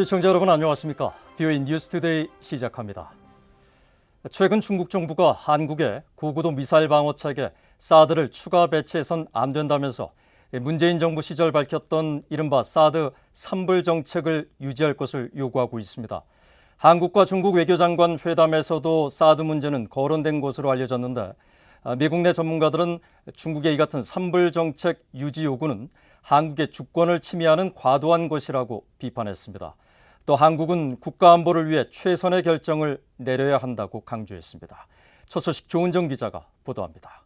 시청자 여러분 안녕하십니까? VOA 뉴스투데이 시작합니다. 최근 중국 정부가 한국에 고고도 미사일 방어 체계 사드를 추가 배치해선 안 된다면서 문재인 정부 시절 밝혔던 이른바 사드 3불 정책을 유지할 것을 요구하고 있습니다. 한국과 중국 외교장관 회담에서도 사드 문제는 거론된 것으로 알려졌는데 미국 내 전문가들은 중국의 이 같은 3불 정책 유지 요구는 한국의 주권을 침해하는 과도한 것이라고 비판했습니다. 또 한국은 국가안보를 위해 최선의 결정을 내려야 한다고 강조했습니다. 첫 소식 조은정 기자가 보도합니다.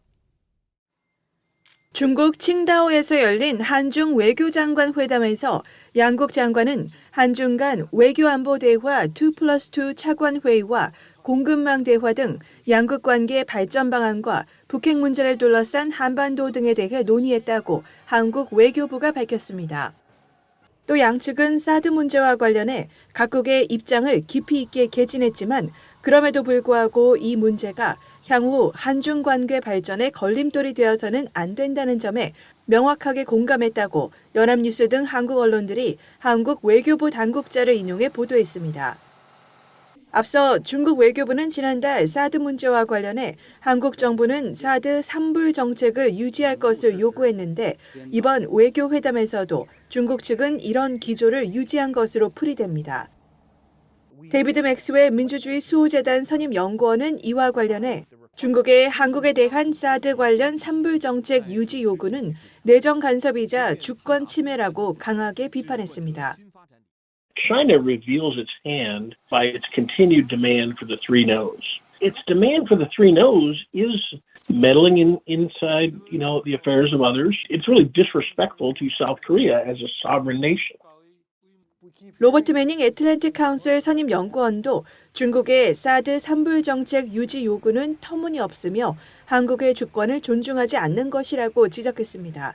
중국 칭다오에서 열린 한중 외교장관 회담에서 양국 장관은 한중 간 외교안보 대화 2+2 차관 회의와 공급망 대화 등 양국 관계 발전 방안과 북핵 문제를 둘러싼 한반도 등에 대해 논의했다고 한국 외교부가 밝혔습니다. 또 양측은 사드 문제와 관련해 각국의 입장을 깊이 있게 개진했지만 그럼에도 불구하고 이 문제가 향후 한중 관계 발전에 걸림돌이 되어서는 안 된다는 점에 명확하게 공감했다고 연합뉴스 등 한국 언론들이 한국 외교부 당국자를 인용해 보도했습니다. 앞서 중국 외교부는 지난달 사드 문제와 관련해 한국 정부는 사드 3불 정책을 유지할 것을 요구했는데 이번 외교회담에서도 중국 측은 이런 기조를 유지한 것으로 풀이됩니다. 데이비드 맥스웰 민주주의 수호재단 선임 연구원은 이와 관련해 중국의 한국에 대한 사드 관련 3불 정책 유지 요구는 내정 간섭이자 주권 침해라고 강하게 비판했습니다. China reveals its hand by its continued demand for the three no's. Its demand for the three no's is meddling inside, the affairs of others. It's really disrespectful to South Korea as a sovereign nation. 로버트 매닝 애틀랜틱 카운슬 선임 연구원도 중국의 사드 3불 정책 유지 요구는 터무니없으며 한국의 주권을 존중하지 않는 것이라고 지적했습니다.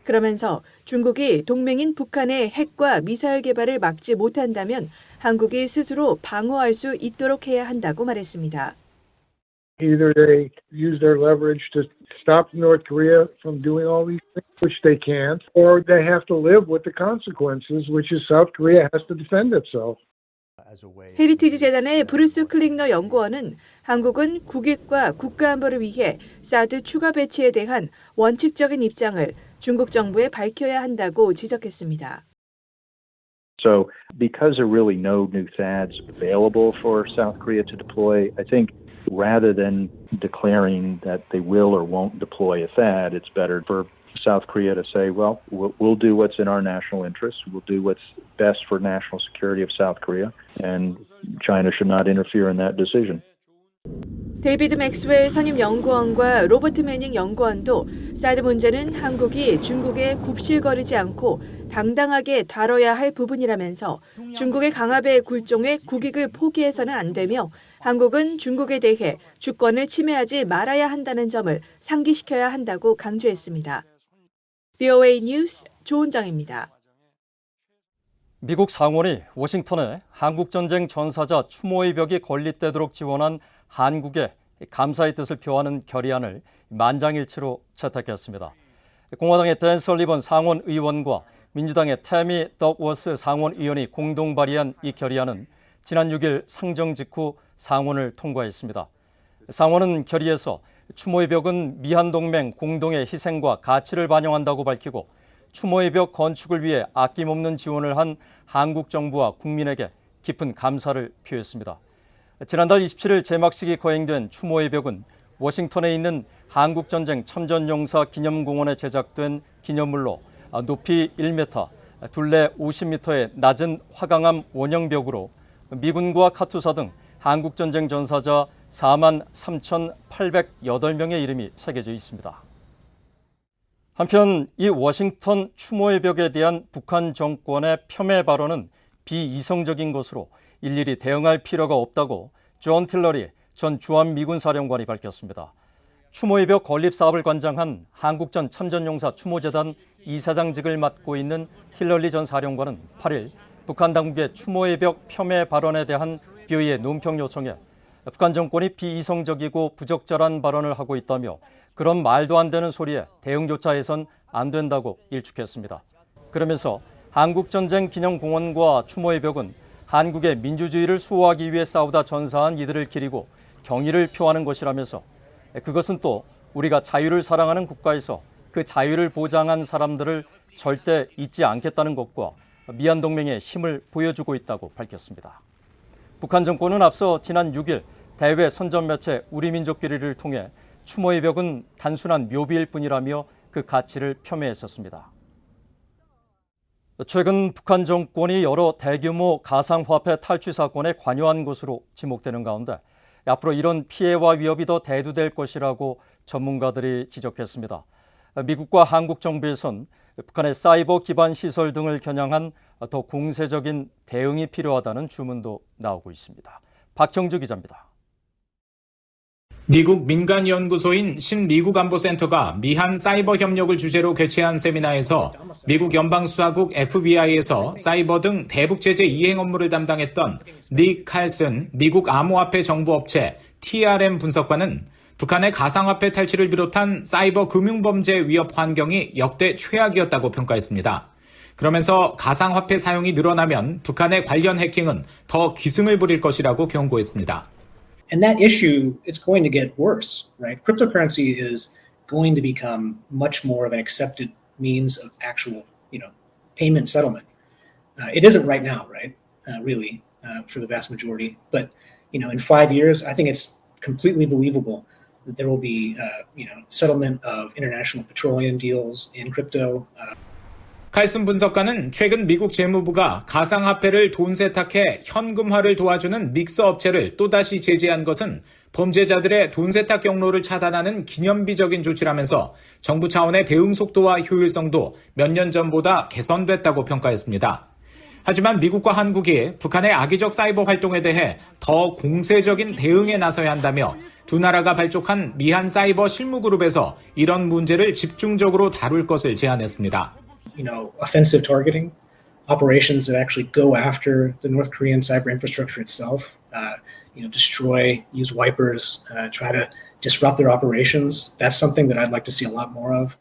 그러면서 중국이 동맹인 북한의 핵과 미사일 개발을 막지 못한다면 한국이 스스로 방어할 수 있도록 해야 한다고 말했습니다. Either they use their leverage to stop North Korea from doing all these things, which they can't, or they have to live with the consequences, which is South Korea has to defend itself. 헤리티지 재단의 브루스 클링너 연구원은 한국은 국익과 국가안보를 위해 사드 추가 배치에 대한 원칙적인 입장을 중국 정부에 밝혀야 한다고 지적했습니다. So because there are really no new THAADs available for South Korea to deploy, I think rather than declaring that they will or won't deploy a THAAD, it's better for South Korea to say, well, we'll do what's in our national interest. We'll do what's best for national security of South Korea, and China should not interfere in that decision. 데이비드 맥스웰 선임 연구원과 로버트 매닝 연구원도 사드 문제는 한국이 중국에 굽실거리지 않고 당당하게 다뤄야 할 부분이라면서 중국의 강압에 굴종해 국익을 포기해서는 안 되며 한국은 중국에 대해 주권을 침해하지 말아야 한다는 점을 상기시켜야 한다고 강조했습니다. VOA 뉴스 조은정입니다. 미국 상원이 워싱턴에 한국전쟁 전사자 추모의 벽이 건립되도록 지원한 한국의 감사의 뜻을 표하는 결의안을 만장일치로 채택했습니다. 공화당의 댄 설리번 상원 의원과 민주당의 태미 덕워스 상원 의원이 공동 발의한 이 결의안은 지난 6일 상정 직후 상원을 통과했습니다. 상원은 결의에서 추모의 벽은 미한동맹 공동의 희생과 가치를 반영한다고 밝히고 추모의 벽 건축을 위해 아낌없는 지원을 한 한국 정부와 국민에게 깊은 감사를 표했습니다. 지난달 27일 제막식이 거행된 추모의 벽은 워싱턴에 있는 한국전쟁 참전용사 기념공원에 제작된 기념물로 높이 1m, 둘레 50m의 낮은 화강암 원형벽으로 미군과 카투사 등 한국전쟁 전사자 43,808명의 이름이 새겨져 있습니다. 한편 이 워싱턴 추모의 벽에 대한 북한 정권의 폄훼 발언은 비이성적인 것으로 일일이 대응할 필요가 없다고 존 틸러리 전 주한미군 사령관이 밝혔습니다. 추모의 벽 건립 사업을 관장한 한국전 참전용사 추모재단 이사장직을 맡고 있는 틸러리 전 사령관은 8일 북한 당국의 추모의 벽 폄훼 발언에 대한 VOA의 논평 요청에 북한 정권이 비이성적이고 부적절한 발언을 하고 있다며 그런 말도 안 되는 소리에 대응조차 해선 안 된다고 일축했습니다. 그러면서 한국전쟁 기념공원과 추모의 벽은 한국의 민주주의를 수호하기 위해 싸우다 전사한 이들을 기리고 경의를 표하는 것이라면서 그것은 또 우리가 자유를 사랑하는 국가에서 그 자유를 보장한 사람들을 절대 잊지 않겠다는 것과 미얀동맹의 힘을 보여주고 있다고 밝혔습니다. 북한 정권은 앞서 지난 6일 대외 선전 매체 우리민족끼리를 통해 추모의 벽은 단순한 묘비일 뿐이라며 그 가치를 폄훼했었습니다. 최근 북한 정권이 여러 대규모 가상화폐 탈취 사건에 관여한 것으로 지목되는 가운데 앞으로 이런 피해와 위협이 더 대두될 것이라고 전문가들이 지적했습니다. 미국과 한국 정부에선 북한의 사이버 기반 시설 등을 겨냥한 더 공세적인 대응이 필요하다는 주문도 나오고 있습니다. 박형주 기자입니다. 미국 민간연구소인 신미국안보센터가 미한 사이버 협력을 주제로 개최한 세미나에서 미국 연방수사국 FBI에서 사이버 등 대북 제재 이행 업무를 담당했던 닉 칼슨 미국 암호화폐 정보업체 TRM 분석관은 북한의 가상화폐 탈취를 비롯한 사이버 금융범죄 위협 환경이 역대 최악이었다고 평가했습니다. 그러면서 가상화폐 사용이 늘어나면 북한의 관련 해킹은 더 기승을 부릴 것이라고 경고했습니다. And that issue, it's going to get worse, right? Cryptocurrency is going to become much more of an accepted means of actual, payment settlement. It isn't right now, right? Really, for the vast majority. But, in 5 years, I think it's completely believable that there will be, settlement of international petroleum deals in crypto. 칼슨 분석가는 최근 미국 재무부가 가상화폐를 돈 세탁해 현금화를 도와주는 믹서 업체를 또다시 제재한 것은 범죄자들의 돈 세탁 경로를 차단하는 기념비적인 조치라면서 정부 차원의 대응 속도와 효율성도 몇 년 전보다 개선됐다고 평가했습니다. 하지만 미국과 한국이 북한의 악의적 사이버 활동에 대해 더 공세적인 대응에 나서야 한다며 두 나라가 발족한 미한 사이버 실무그룹에서 이런 문제를 집중적으로 다룰 것을 제안했습니다. Offensive targeting, operations that actually go after the North Korean cyber infrastructure itself, destroy, use wipers, try to disrupt their operations. That's something that I'd like to see a lot more of.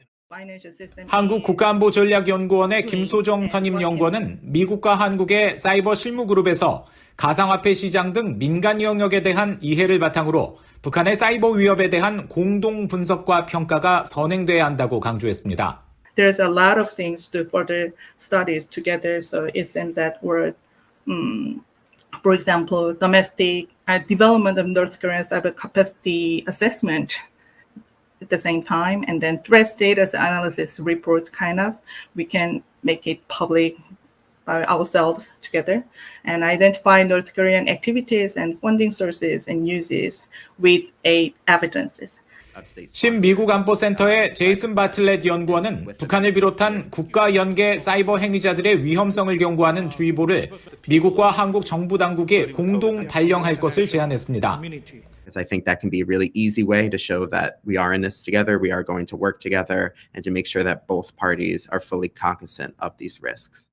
한국국가안보전략연구원의 김소정 선임연구원은 미국과 한국의 사이버 실무그룹에서 가상화폐 시장 등 민간 영역에 대한 이해를 바탕으로 북한의 사이버 위협에 대한 공동 분석과 평가가 선행돼야 한다고 강조했습니다. There's a lot of things to further studies together. So it's in that word, for example, domestic development of North Korean cyber capacity assessment at the same time, and then threat status analysis report we can make it public by ourselves together and identify North Korean activities and funding sources and uses with evidences. 신미국안보센터의 제이슨 바틀렛 연구원은 북한을 비롯한 국가 연계 사이버 행위자들의 위험성을 경고하는 주의보를 미국과 한국 정부 당국이 공동 발령할 것을 제안했습니다. I think that can be a really easy way to show that we are in this together, we are going to work together, and to make sure that both parties are fully cognizant of these risks.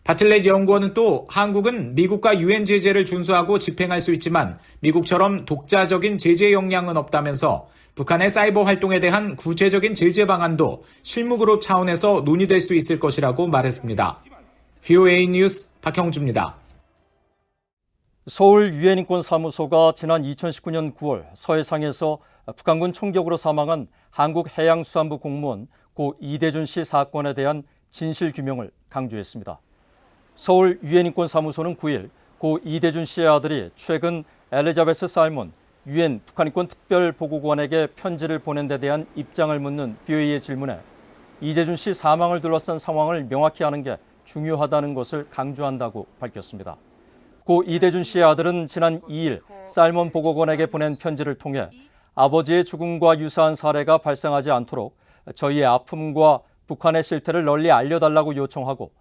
바틀렛 연구원은 또 한국은 미국과 유엔 제재를 준수하고 집행할 수 있지만 미국처럼 독자적인 제재 역량은 없다면서 북한의 사이버 활동에 대한 구체적인 제재 방안도 실무그룹 차원에서 논의될 수 있을 것이라고 말했습니다. VOA 뉴스 박형주입니다. 서울 유엔인권사무소가 지난 2019년 9월 서해상에서 북한군 총격으로 사망한 한국해양수산부 공무원 고 이대준 씨 사건에 대한 진실규명을 강조했습니다. 서울 유엔인권사무소는 9일 고 이대준 씨의 아들이 최근 엘리자베스 살몬 유엔 북한인권 특별보고관에게 편지를 보낸 데 대한 입장을 묻는 VOA의 질문에 이대준 씨 사망을 둘러싼 상황을 명확히 하는 게 중요하다는 것을 강조한다고 밝혔습니다. 고 이대준 씨의 아들은 지난 2일 살몬 보고관에게 보낸 편지를 통해 아버지의 죽음과 유사한 사례가 발생하지 않도록 저희의 아픔과 북한의 실태를 널리 알려달라고 요청하고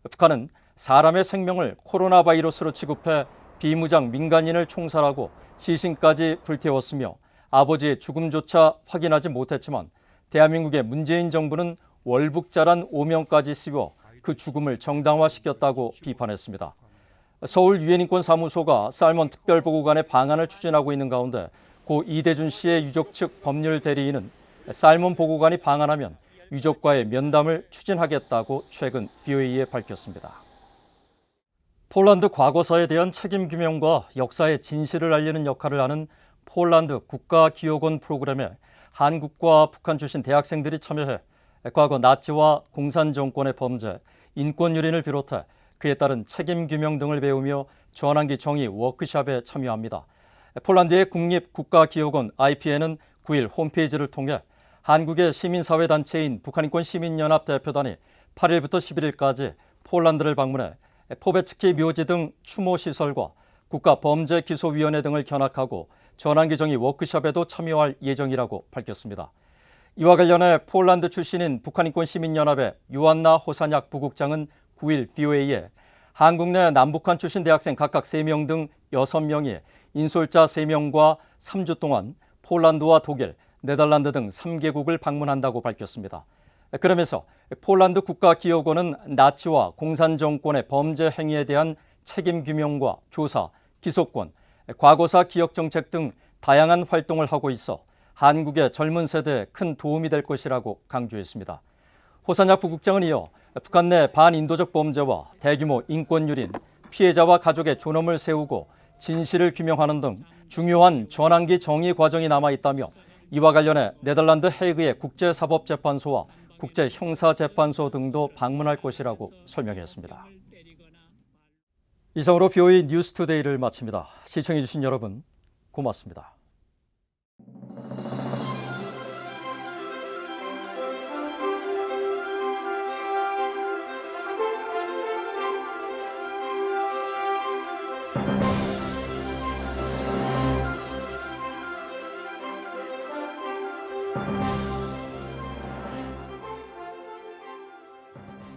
북한은 사람의 생명을 코로나 바이러스로 취급해 비무장 민간인을 총살하고 시신까지 불태웠으며 아버지의 죽음조차 확인하지 못했지만 대한민국의 문재인 정부는 월북자란 오명까지 씌워 그 죽음을 정당화시켰다고 비판했습니다. 서울 유엔인권사무소가 살몬 특별보고관의 방안을 추진하고 있는 가운데 고 이대준 씨의 유족 측 법률 대리인은 살몬 보고관이 방한하면 유족과의 면담을 추진하겠다고 최근 VOA에 밝혔습니다. 폴란드 과거사에 대한 책임 규명과 역사의 진실을 알리는 역할을 하는 폴란드 국가기록원 프로그램에 한국과 북한 출신 대학생들이 참여해 과거 나치와 공산정권의 범죄, 인권유린을 비롯해 그에 따른 책임 규명 등을 배우며 전환기 정의 워크숍에 참여합니다. 폴란드의 국립국가기록원 IPN은 9일 홈페이지를 통해 한국의 시민사회단체인 북한인권시민연합 대표단이 8일부터 11일까지 폴란드를 방문해 포베츠키 묘지 등 추모시설과 국가범죄기소위원회 등을 견학하고 전환기 정의 워크숍에도 참여할 예정이라고 밝혔습니다. 이와 관련해 폴란드 출신인 북한인권시민연합의 유안나 호사냐 부국장은 9일 VOA에 한국 내 남북한 출신 대학생 각각 3명 등 6명이 인솔자 3명과 3주 동안 폴란드와 독일, 네덜란드 등 3개국을 방문한다고 밝혔습니다. 그러면서 폴란드 국가기록원은 나치와 공산정권의 범죄 행위에 대한 책임 규명과 조사, 기소권, 과거사 기억 정책 등 다양한 활동을 하고 있어 한국의 젊은 세대에 큰 도움이 될 것이라고 강조했습니다. 호사냐 부국장은 이어 북한 내 반인도적 범죄와 대규모 인권유린, 피해자와 가족의 존엄을 세우고 진실을 규명하는 등 중요한 전환기 정의 과정이 남아있다며 이와 관련해 네덜란드 헤이그의 국제사법재판소와 국제형사재판소 등도 방문할 것이라고 설명했습니다. 이상으로 VOA 뉴스투데이를 마칩니다. 시청해주신 여러분 고맙습니다.